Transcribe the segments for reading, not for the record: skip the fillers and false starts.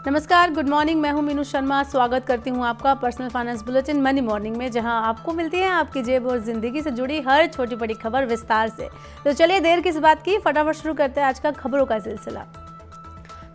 नमस्कार, good morning. मैं हूं मीनू शर्मा। स्वागत करती हूं आपका personal finance bulletin money morning में, जहां आपको मिलती है आपकी जेब और जिंदगी से जुड़ी हर छोटी बड़ी खबर विस्तार से। तो चलिए देर किस बात की, फटाफट शुरू करते हैं आज का खबरों का सिलसिला।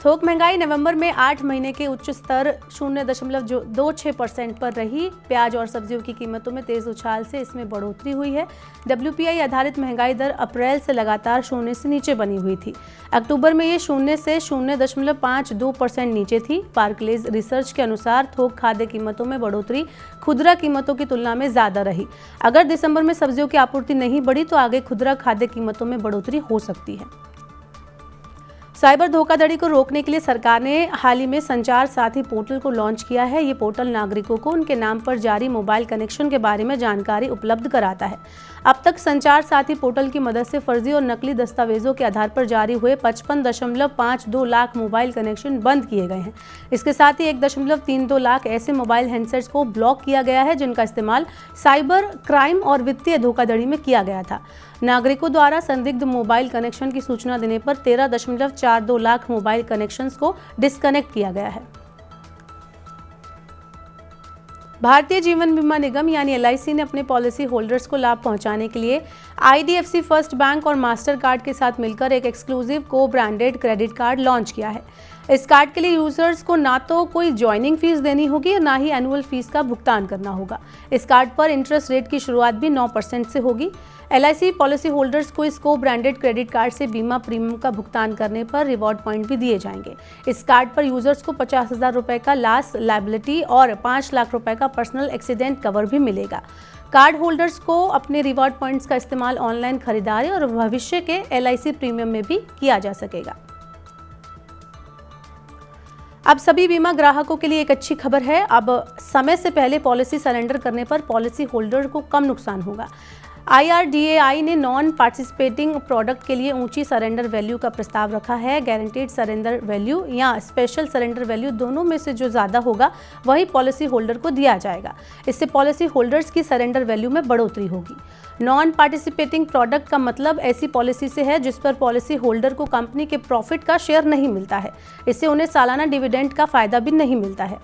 थोक महंगाई नवंबर में 8 महीने के उच्च स्तर 0.26% पर रही। प्याज और सब्जियों की कीमतों में तेज उछाल से इसमें बढ़ोतरी हुई है। WPI आधारित महंगाई दर अप्रैल से लगातार 0 से नीचे बनी हुई थी। अक्टूबर में ये 0 से 0.52% नीचे थी। बार्कलेज रिसर्च के अनुसार थोक खाद्य कीमतों में बढ़ोतरी खुदरा कीमतों की तुलना में ज्यादा रही। अगर दिसंबर में सब्जियों की आपूर्ति नहीं बढ़ी तो आगे खुदरा खाद्य कीमतों में बढ़ोतरी हो सकती है। साइबर धोखाधड़ी को रोकने के लिए सरकार ने हाल ही में संचार साथी पोर्टल को लॉन्च किया है। ये पोर्टल नागरिकों को उनके नाम पर जारी मोबाइल कनेक्शन के बारे में जानकारी उपलब्ध कराता है। अब तक संचार साथी पोर्टल की मदद से फर्जी और नकली दस्तावेजों के आधार पर जारी हुए 55.52 लाख मोबाइल कनेक्शन बंद किए गए हैं। इसके साथ ही 1.32 लाख ऐसे मोबाइल हैंडसेट्स को ब्लॉक किया गया है जिनका इस्तेमाल साइबर क्राइम और वित्तीय धोखाधड़ी में किया गया था। नागरिकों द्वारा संदिग्ध मोबाइल कनेक्शन की सूचना देने पर 13.42 लाख मोबाइल कनेक्शंस को डिस्कनेक्ट किया गया है। भारतीय जीवन बीमा निगम यानी LIC ने अपने पॉलिसी होल्डर्स को लाभ पहुंचाने के लिए IDFC फर्स्ट बैंक और मास्टर कार्ड के साथ मिलकर एक एक्सक्लूसिव को ब्रांडेड क्रेडिट कार्ड लॉन्च किया है। इस कार्ड के लिए यूजर्स को ना तो कोई ज्वाइनिंग फीस देनी होगी और ना ही एनुअल फीस का भुगतान करना होगा। इस कार्ड पर इंटरेस्ट रेट की शुरुआत भी 9% से होगी। LIC पॉलिसी होल्डर्स को इस को ब्रांडेड क्रेडिट कार्ड से बीमा प्रीमियम का भुगतान करने पर रिवॉर्ड पॉइंट भी दिए जाएंगे। इस कार्ड पर यूजर्स को 50,000 रुपए का लॉस लायबिलिटी और 5 लाख रुपए का पर्सनल एक्सीडेंट कवर भी मिलेगा। कार्ड होल्डर्स को अपने रिवॉर्ड पॉइंट्स का इस्तेमाल ऑनलाइन खरीदारी और भविष्य के LIC प्रीमियम में भी किया जा सकेगा। अब सभी बीमा ग्राहकों के लिए एक अच्छी खबर है। अब समय से पहले पॉलिसी सरेंडर करने पर पॉलिसी होल्डर को कम नुकसान होगा। IRDAI ने नॉन पार्टिसिपेटिंग प्रोडक्ट के लिए ऊंची सरेंडर वैल्यू का प्रस्ताव रखा है। गारंटीड सरेंडर वैल्यू या स्पेशल सरेंडर वैल्यू दोनों में से जो ज़्यादा होगा वही पॉलिसी होल्डर को दिया जाएगा। इससे पॉलिसी होल्डर्स की सरेंडर वैल्यू में बढ़ोतरी होगी। नॉन पार्टिसिपेटिंग प्रोडक्ट का मतलब ऐसी पॉलिसी से है जिस पर पॉलिसी होल्डर को कंपनी के प्रॉफिट का शेयर नहीं मिलता है। इससे उन्हें सालाना डिविडेंड का फायदा भी नहीं मिलता है।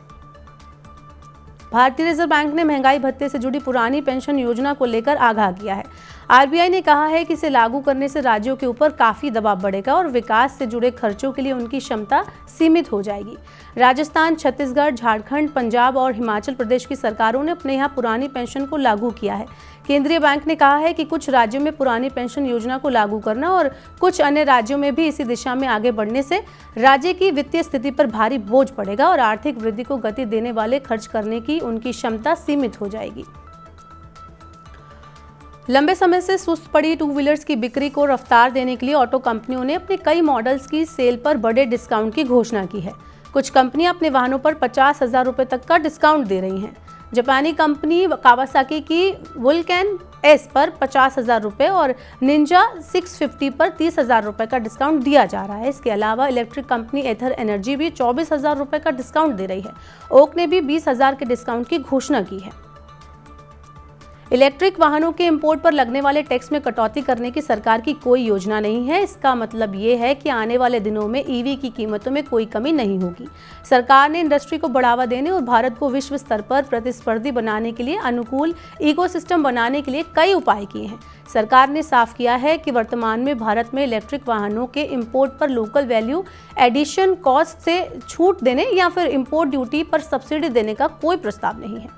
भारतीय रिजर्व बैंक ने महंगाई भत्ते से जुड़ी पुरानी पेंशन योजना को लेकर आगाह किया है। RBI ने कहा है कि इसे लागू करने से राज्यों के ऊपर काफ़ी दबाव बढ़ेगा और विकास से जुड़े खर्चों के लिए उनकी क्षमता सीमित हो जाएगी। राजस्थान, छत्तीसगढ़, झारखंड, पंजाब और हिमाचल प्रदेश की सरकारों ने अपने यहाँ पुरानी पेंशन को लागू किया है। केंद्रीय बैंक ने कहा है कि कुछ राज्यों में पुरानी पेंशन योजना को लागू करना और कुछ अन्य राज्यों में भी इसी दिशा में आगे बढ़ने से राज्य की वित्तीय स्थिति पर भारी बोझ पड़ेगा और आर्थिक वृद्धि को गति देने वाले खर्च करने की उनकी क्षमता सीमित हो जाएगी। लंबे समय से सुस्त पड़ी टू व्हीलर्स की बिक्री को रफ्तार देने के लिए ऑटो कंपनियों ने अपने कई मॉडल्स की सेल पर बड़े डिस्काउंट की घोषणा की है। कुछ कंपनियां अपने वाहनों पर 50,000 रुपये तक का डिस्काउंट दे रही हैं। जापानी कंपनी कावासाकी की वुल्कैन S पर 50,000 रुपये और निंजा 650 पर 30,000 रुपये का डिस्काउंट दिया जा रहा है। इसके अलावा इलेक्ट्रिक कंपनी एथर एनर्जी भी 24,000 रुपये का डिस्काउंट दे रही है। ओक ने भी 20,000 के डिस्काउंट की घोषणा की है। इलेक्ट्रिक वाहनों के इंपोर्ट पर लगने वाले टैक्स में कटौती करने की सरकार की कोई योजना नहीं है। इसका मतलब ये है कि आने वाले दिनों में EV की कीमतों में कोई कमी नहीं होगी। सरकार ने इंडस्ट्री को बढ़ावा देने और भारत को विश्व स्तर पर प्रतिस्पर्धी बनाने के लिए अनुकूल इकोसिस्टम बनाने के लिए कई उपाय किए हैं। सरकार ने साफ किया है कि वर्तमान में भारत में इलेक्ट्रिक वाहनों के इंपोर्ट पर लोकल वैल्यू एडिशन कॉस्ट से छूट देने या फिर इंपोर्ट ड्यूटी पर सब्सिडी देने का कोई प्रस्ताव नहीं है।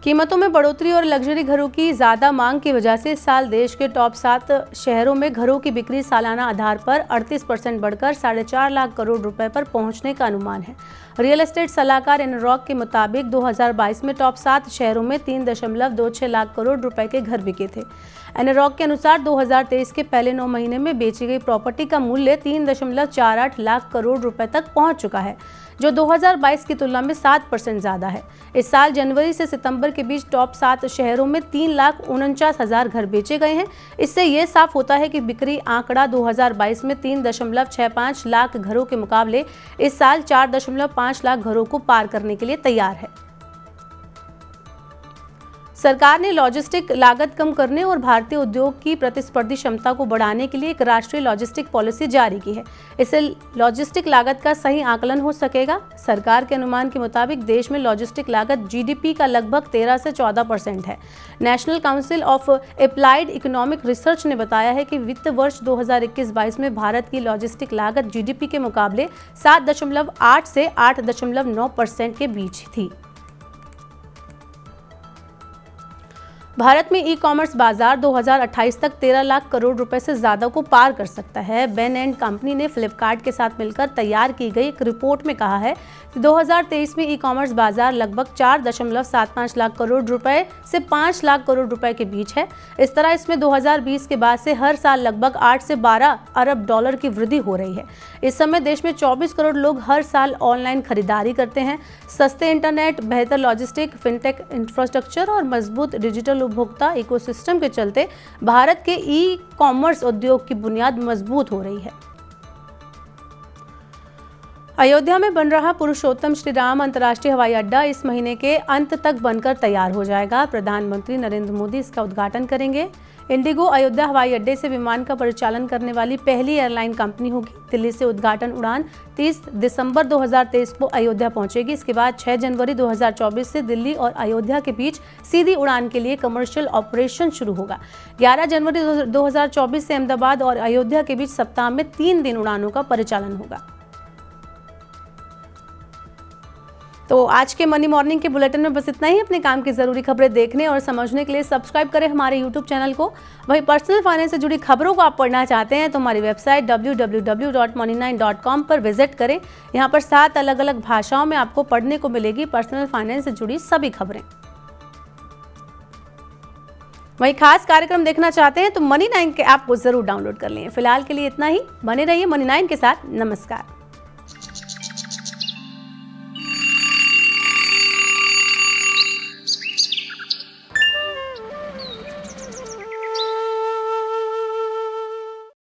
कीमतों में बढ़ोतरी और लग्जरी घरों की ज़्यादा मांग की वजह से इस साल देश के टॉप 7 शहरों में घरों की बिक्री सालाना आधार पर 38% बढ़कर 4.5 लाख करोड़ रुपए पर पहुंचने का अनुमान है। रियल एस्टेट सलाहकार एनरॉक के मुताबिक 2022 में टॉप 7 शहरों में 3.26 लाख करोड़ रुपए के घर बिके थे। एनरॉक के अनुसार 2023 के पहले 9 महीने में बेची गई प्रॉपर्टी का मूल्य 3.48 लाख करोड़ रुपए तक पहुंच चुका है, जो 2022 की तुलना में 7% ज़्यादा है। इस साल जनवरी से सितंबर के बीच टॉप 7 शहरों में 3,49,000 घर बेचे गए हैं। इससे ये साफ होता है कि बिक्री आंकड़ा 2022 में 3.65 लाख घरों के मुकाबले इस साल 4.5 लाख घरों को पार करने के लिए तैयार है। सरकार ने लॉजिस्टिक लागत कम करने और भारतीय उद्योग की प्रतिस्पर्धी क्षमता को बढ़ाने के लिए एक राष्ट्रीय लॉजिस्टिक पॉलिसी जारी की है। इससे लॉजिस्टिक लागत का सही आकलन हो सकेगा। सरकार के अनुमान के मुताबिक देश में लॉजिस्टिक लागत जीडीपी का लगभग 13 से 14% है। National council of applied economic research ने बताया है कि वित्त वर्ष 2021-22 में भारत की लॉजिस्टिक लागत जीडीपी के मुकाबले 7.8 से 8.9% के बीच थी। भारत में ई कॉमर्स बाजार 2028 तक 13 लाख करोड़ रुपए से ज्यादा को पार कर सकता है। बेन एंड कंपनी ने फ्लिपकार्ट के साथ मिलकर तैयार की गई एक रिपोर्ट में कहा है कि 2023 में ई कॉमर्स बाजार लगभग 4.75 लाख करोड़ रुपए से 5 लाख करोड़ रुपए के बीच है। इस तरह इसमें 2020 के बाद से हर साल लगभग 8 से 12 अरब डॉलर की वृद्धि हो रही है। इस समय देश में 24 करोड़ लोग हर साल ऑनलाइन खरीदारी करते हैं। सस्ते इंटरनेट, बेहतर लॉजिस्टिक, फिनटेक इंफ्रास्ट्रक्चर और मजबूत डिजिटल उपभोक्ता इकोसिस्टम के चलते भारत के ई कॉमर्स उद्योग की बुनियाद मजबूत हो रही है। अयोध्या में बन रहा पुरुषोत्तम श्री राम अंतर्राष्ट्रीय हवाई अड्डा इस महीने के अंत तक बनकर तैयार हो जाएगा। प्रधानमंत्री नरेंद्र मोदी इसका उद्घाटन करेंगे। इंडिगो अयोध्या हवाई अड्डे से विमान का परिचालन करने वाली पहली एयरलाइन कंपनी होगी। दिल्ली से उद्घाटन उड़ान 30 दिसंबर 2023 को अयोध्या पहुंचेगी। इसके बाद 6 जनवरी 2024 से दिल्ली और अयोध्या के बीच सीधी उड़ान के लिए कमर्शियल ऑपरेशन शुरू होगा। 11 जनवरी 2024 से अहमदाबाद और अयोध्या के बीच सप्ताह में 3 दिन उड़ानों का परिचालन होगा। तो आज के मनी मॉर्निंग के बुलेटिन में बस इतना ही। अपने काम की जरूरी खबरें देखने और समझने के लिए सब्सक्राइब करें हमारे YouTube चैनल को। वहीं पर्सनल फाइनेंस से जुड़ी खबरों को आप पढ़ना चाहते हैं तो हमारी वेबसाइट www.money9.com पर विजिट करें। यहाँ पर 7 अलग-अलग भाषाओं में आपको पढ़ने को मिलेगी पर्सनल फाइनेंस से जुड़ी सभी खबरें। वहीं खास कार्यक्रम देखना चाहते हैं तो मनी 9 के ऐप को जरूर डाउनलोड कर लें। फिलहाल के लिए इतना ही। बने रहिए मनी 9 के साथ। नमस्कार।